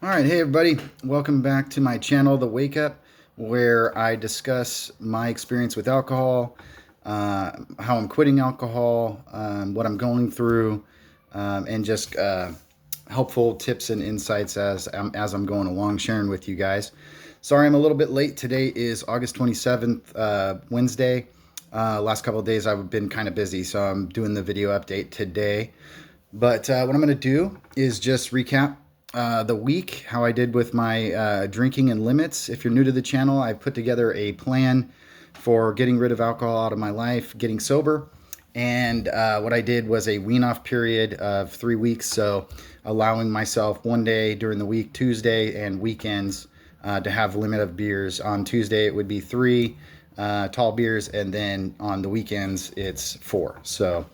All right, hey everybody, welcome back to my channel, The Wake Up, where I discuss my experience with alcohol, how I'm quitting alcohol, what I'm going through, and just helpful tips and insights as I'm going along, sharing with you guys. Sorry, I'm a little bit late. Today is August 27th, Wednesday. Last couple of days I've been kind of busy, so I'm doing the video update today. But what I'm going to do is just recap the week, how I did with my drinking and limits. If you're new to the channel, I put together a plan for getting rid of alcohol out of my life, getting sober. And what I did was a wean off period of 3 weeks. So allowing myself one day during the week, Tuesday and weekends, to have a limit of beers. On Tuesday, it would be three tall beers. And then on the weekends, it's four. So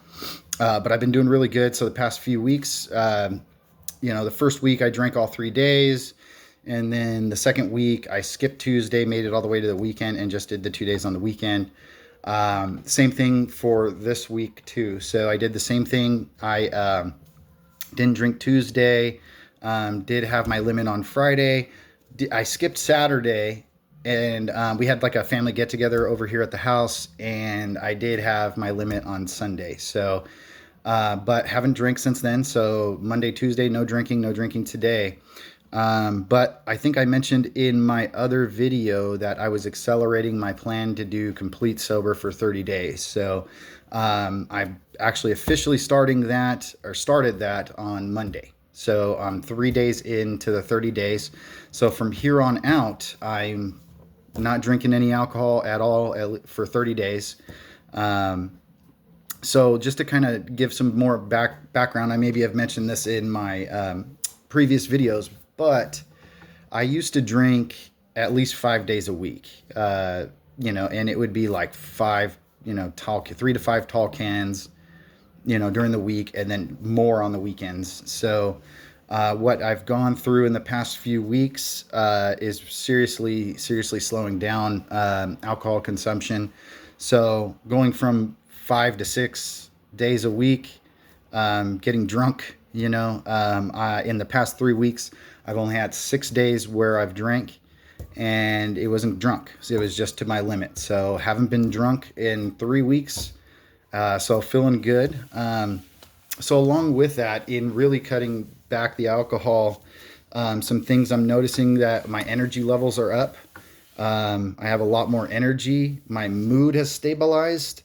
but I've been doing really good. So the past few weeks, the first week I drank all 3 days. And then the second week I skipped Tuesday, made it all the way to the weekend and just did the 2 days on the weekend. Same thing for this week too. So I did the same thing. I didn't drink Tuesday, did have my limit on Friday. I skipped Saturday and we had like a family get together over here at the house, and I did have my limit on Sunday. So but haven't drank since then. So Monday, Tuesday, no drinking today. But I think I mentioned in my other video that I was accelerating my plan to do complete sober for 30 days. So I'm actually officially started that on Monday. So I'm 3 days into the 30 days. So from here on out, I'm not drinking any alcohol at all for 30 days. So just to kind of give some more background, I maybe have mentioned this in my previous videos, but I used to drink at least 5 days a week, and it would be like five, 3 to 5 tall cans, during the week, and then more on the weekends. So what I've gone through in the past few weeks is seriously slowing down alcohol consumption. So going from 5 to 6 days a week, getting drunk. In the past 3 weeks, I've only had 6 days where I've drank, and it wasn't drunk. So it was just to my limit. So haven't been drunk in 3 weeks. So feeling good. So along with that, in really cutting back the alcohol, some things I'm noticing that my energy levels are up. I have a lot more energy. My mood has stabilized.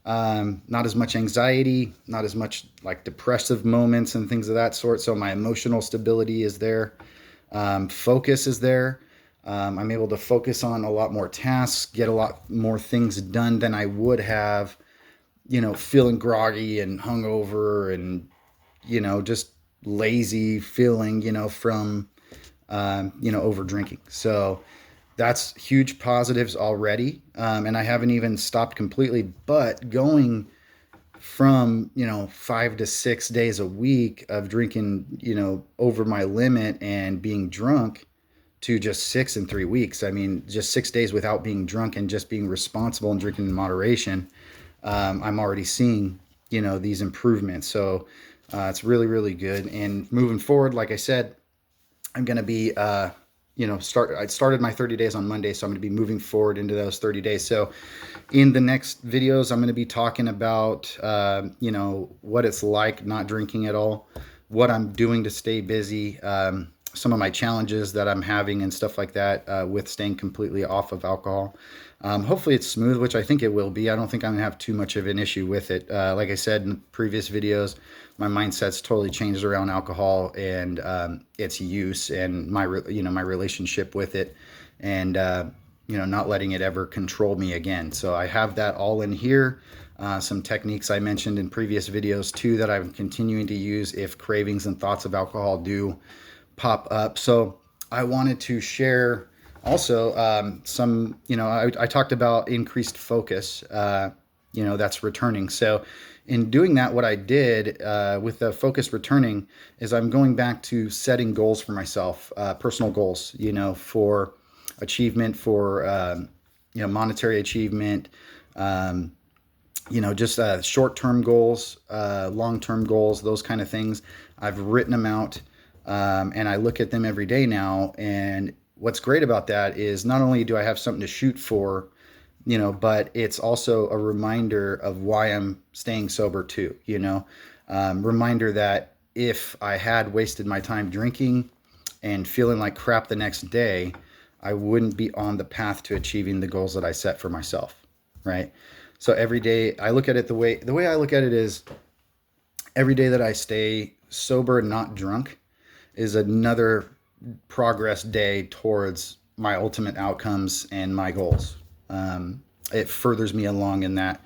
Not as much anxiety, not as much like depressive moments and things of that sort. So my emotional stability is there. Focus is there. I'm able to focus on a lot more tasks, get a lot more things done than I would have, feeling groggy and hungover and, just lazy feeling, from, over drinking. So that's huge positives already. And I haven't even stopped completely, but going from, 5 to 6 days a week of drinking, over my limit and being drunk to just 6 in 3 weeks. I mean, just 6 days without being drunk and just being responsible and drinking in moderation. I'm already seeing, these improvements. So it's really good. And moving forward, like I said, I'm going to be, I started my 30 days on Monday, so I'm going to be moving forward into those 30 days. So in the next videos, I'm going to be talking about, what it's like not drinking at all, what I'm doing to stay busy, some of my challenges that I'm having and stuff like that, with staying completely off of alcohol. Hopefully it's smooth, which I think it will be. I don't think I'm gonna have too much of an issue with it. Like I said in previous videos, my mindset's totally changed around alcohol and its use and my relationship with it, and not letting it ever control me again. So I have that all in here. Some techniques I mentioned in previous videos too that I'm continuing to use if cravings and thoughts of alcohol do pop up. So I wanted to share also some, I talked about increased focus, that's returning. So in doing that, what I did with the focus returning is I'm going back to setting goals for myself, personal goals, for achievement, for, monetary achievement, just short-term goals, long-term goals, those kind of things. I've written them out. And I look at them every day now. And what's great about that is not only do I have something to shoot for, but it's also a reminder of why I'm staying sober too, reminder that if I had wasted my time drinking and feeling like crap the next day, I wouldn't be on the path to achieving the goals that I set for myself, right? So every day I look at it the way I look at it is every day that I stay sober and not drunk is another progress day towards my ultimate outcomes and my goals. It furthers me along in that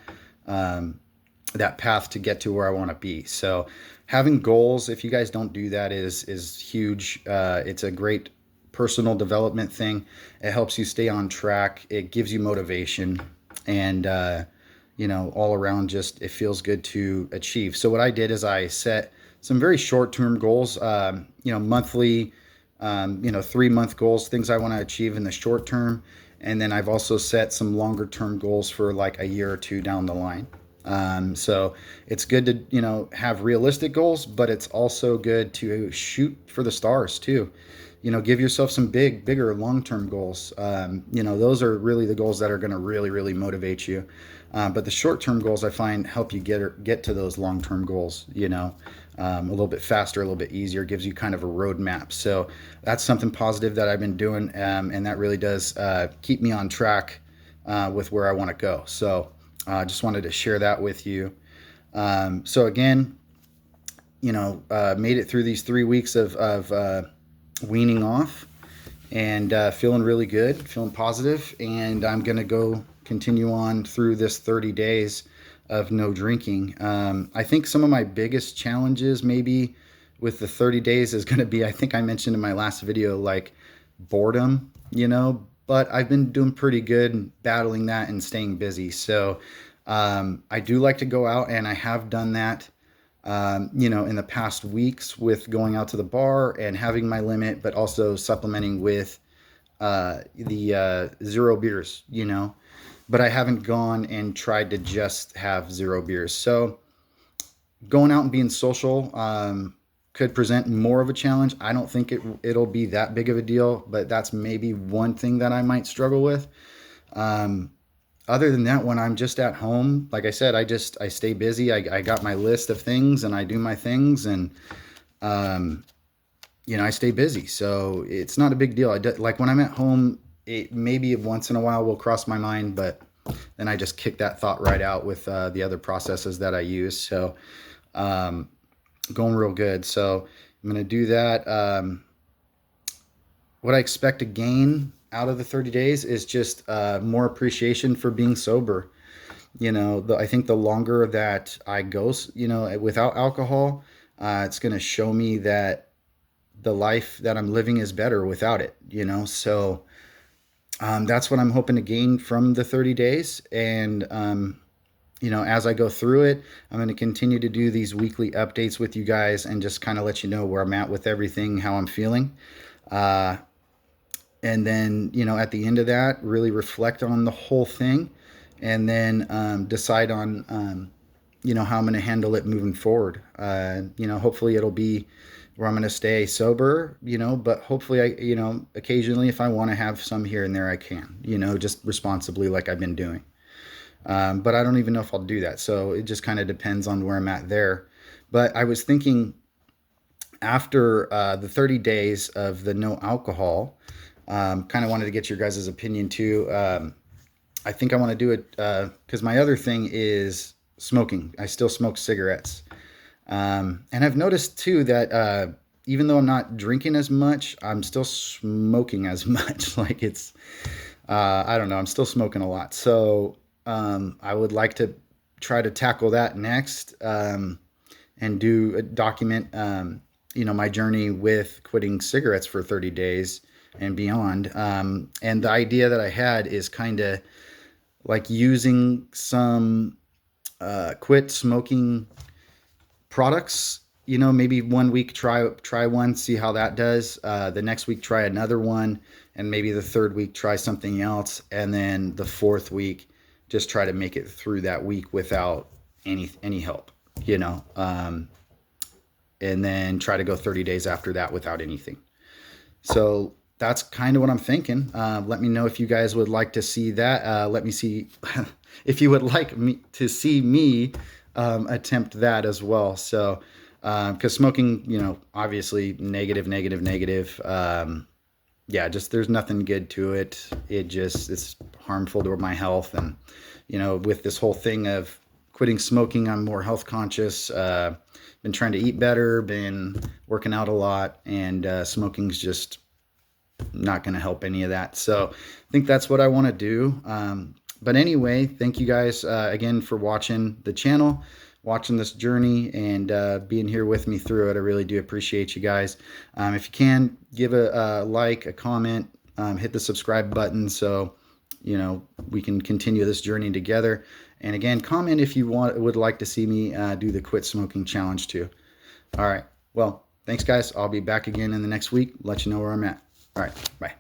path to get to where I want to be. So having goals, if you guys don't do that, is huge. It's a great personal development thing. It helps you stay on track. It gives you motivation, and all around, just it feels good to achieve. So what I did is I set some very short-term goals, monthly, 3-month goals, things I want to achieve in the short term. And then I've also set some longer term goals for like a year or two down the line. So it's good to, have realistic goals, but it's also good to shoot for the stars too. Give yourself some bigger long-term goals. Those are really the goals that are going to really, really motivate you. But the short-term goals I find help you get to those long-term goals, a little bit faster, a little bit easier, gives you kind of a roadmap. So that's something positive that I've been doing. And that really does keep me on track with where I want to go. So I just wanted to share that with you. So again, made it through these 3 weeks of weaning off and feeling really good, feeling positive. And I'm going to go continue on through this 30 days of no drinking. I think some of my biggest challenges maybe with the 30 days is going to be, I think I mentioned in my last video, like boredom, but I've been doing pretty good battling that and staying busy. So I do like to go out, and I have done that, in the past weeks with going out to the bar and having my limit, but also supplementing with the 0 beers, but I haven't gone and tried to just have 0 beers. So going out and being social could present more of a challenge. I don't think it'll be that big of a deal, but that's maybe one thing that I might struggle with. Other than that, when I'm just at home, like I said, I stay busy. I got my list of things and I do my things, and I stay busy. So it's not a big deal. Like when I'm at home, it maybe once in a while will cross my mind, but then I just kick that thought right out with the other processes that I use. So going real good. So I'm going to do that. What I expect to gain out of the 30 days is just more appreciation for being sober. I think the longer that I go, without alcohol, it's going to show me that the life that I'm living is better without it, so that's what I'm hoping to gain from the 30 days. And, as I go through it, I'm going to continue to do these weekly updates with you guys and just kind of let you know where I'm at with everything, how I'm feeling. And then, at the end of that, really reflect on the whole thing, and then decide on, how I'm going to handle it moving forward. Hopefully it'll be where I'm going to stay sober, but hopefully occasionally if I want to have some here and there, I can, just responsibly like I've been doing. But I don't even know if I'll do that. So it just kind of depends on where I'm at there. But I was thinking after the 30 days of the no alcohol, kind of wanted to get your guys' opinion too. I think I want to do it because my other thing is smoking. I still smoke cigarettes. And I've noticed too that even though I'm not drinking as much, I'm still smoking as much. Like it's, I don't know, I'm still smoking a lot. So I would like to try to tackle that next and document, my journey with quitting cigarettes for 30 days and beyond. And the idea that I had is kind of like using some quit smoking products, maybe 1 week try one, see how that does. The next week try another one, and maybe the third week try something else, and then the fourth week just try to make it through that week without any help. and then try to go 30 days after that without anything. So that's kind of what I'm thinking. Let me know if you guys would like to see that. Let me see if you would like me to see me attempt that as well. So, because smoking, you know, obviously negative, negative, negative. Yeah, just there's nothing good to it. It's harmful to my health. And, you know, with this whole thing of quitting smoking, I'm more health conscious. Been trying to eat better, been working out a lot, and smoking's just not going to help any of that. So I think that's what I want to do. But anyway, thank you guys again for watching the channel, watching this journey, and being here with me through it. I really do appreciate you guys. If you can, give a like, a comment, hit the subscribe button so you know we can continue this journey together. And again, comment if you would like to see me do the quit smoking challenge too. All right. Well, thanks guys. I'll be back again in the next week. Let you know where I'm at. All right. Bye.